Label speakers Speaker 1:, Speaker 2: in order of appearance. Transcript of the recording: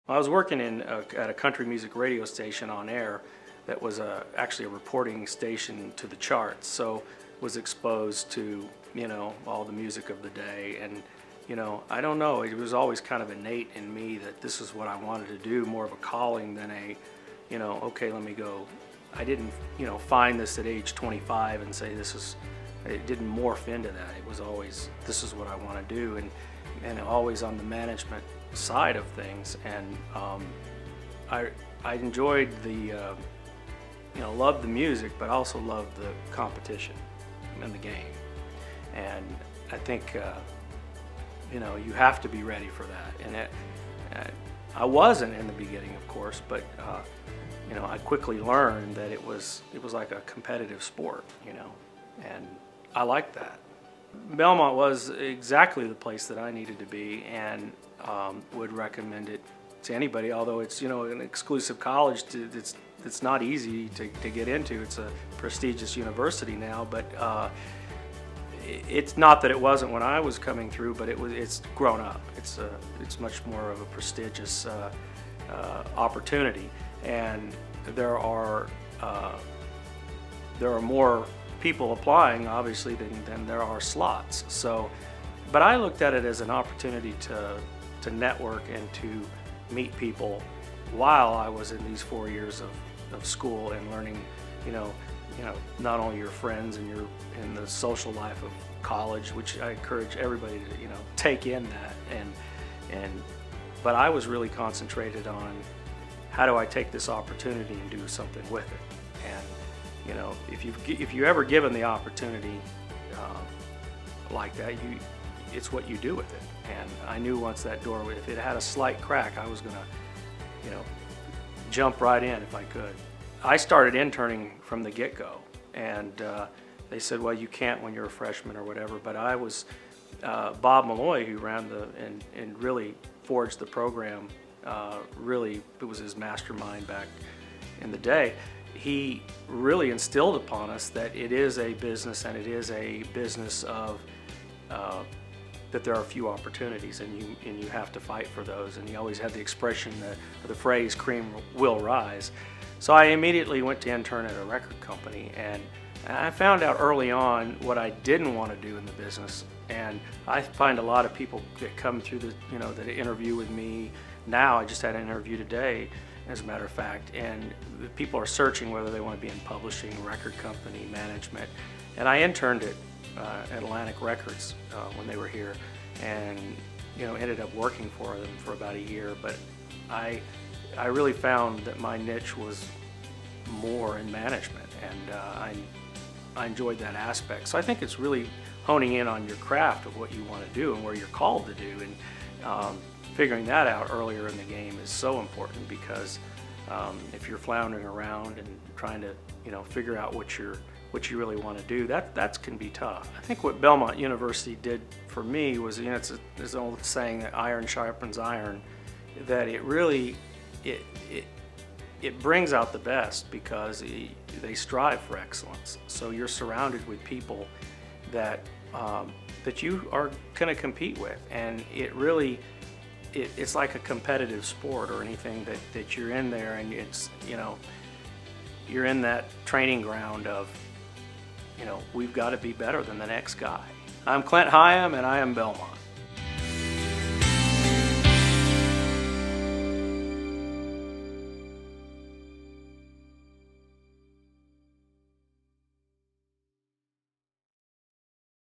Speaker 1: I was working at a country music radio station on air that was actually a reporting station to the charts, so was exposed to, all the music of the day. And I don't know, it was always kind of innate in me that this is what I wanted to do, more of a calling than a, okay, let me go. I didn't, find this at age 25 and say it didn't morph into that. It was always, this is what I want to do, and always on the management side of things. And I enjoyed the, loved the music, but also loved the competition and the game. And I think, you have to be ready for that. And I wasn't in the beginning, of course, but I quickly learned that it was like a competitive sport, and I liked that. Belmont was exactly the place that I needed to be, and would recommend it to anybody. Although it's an exclusive college, it's not easy to get into. It's a prestigious university now, but it's not that it wasn't when I was coming through, but it's grown up. It's much more of a prestigious opportunity, and there are more people applying, obviously, than there are slots. So, but I looked at it as an opportunity to network and to meet people while I was in these 4 years of school and learning, not only your friends and in the social life of college, which I encourage everybody to take in that, but I was really concentrated on how do I take this opportunity and do something with it. And if you're ever given the opportunity like that, it's what you do with it. And I knew once that door, if it had a slight crack, I was gonna jump right in if I could. I started interning from the get-go, and they said, well, you can't when you're a freshman or whatever, but I was, Bob Malloy, who ran and really forged the program, really, it was his mastermind back in the day. He really instilled upon us that it is a business, and it is a business of that there are few opportunities, and you have to fight for those. And he always had the expression, the phrase, cream will rise. So I immediately went to intern at a record company, and I found out early on what I didn't want to do in the business. And I find a lot of people that come through that interview with me now. I just had an interview today, as a matter of fact, and people are searching whether they want to be in publishing, record company, management. And I interned at Atlantic Records when they were here, and ended up working for them for about a year. But I really found that my niche was more in management, and I enjoyed that aspect. So I think it's really honing in on your craft of what you want to do and where you're called to do, and figuring that out earlier in the game is so important, because if you're floundering around and trying to figure out what you really want to do, that can be tough. I think what Belmont University did for me was, it's an old saying that iron sharpens iron, that it really it brings out the best, because they strive for excellence. So you're surrounded with people that you are going to compete with, and it really it's like a competitive sport or anything that you're in there, and it's you're in that training ground of we've got to be better than the next guy. I'm Clint Higham, and I am Belmont.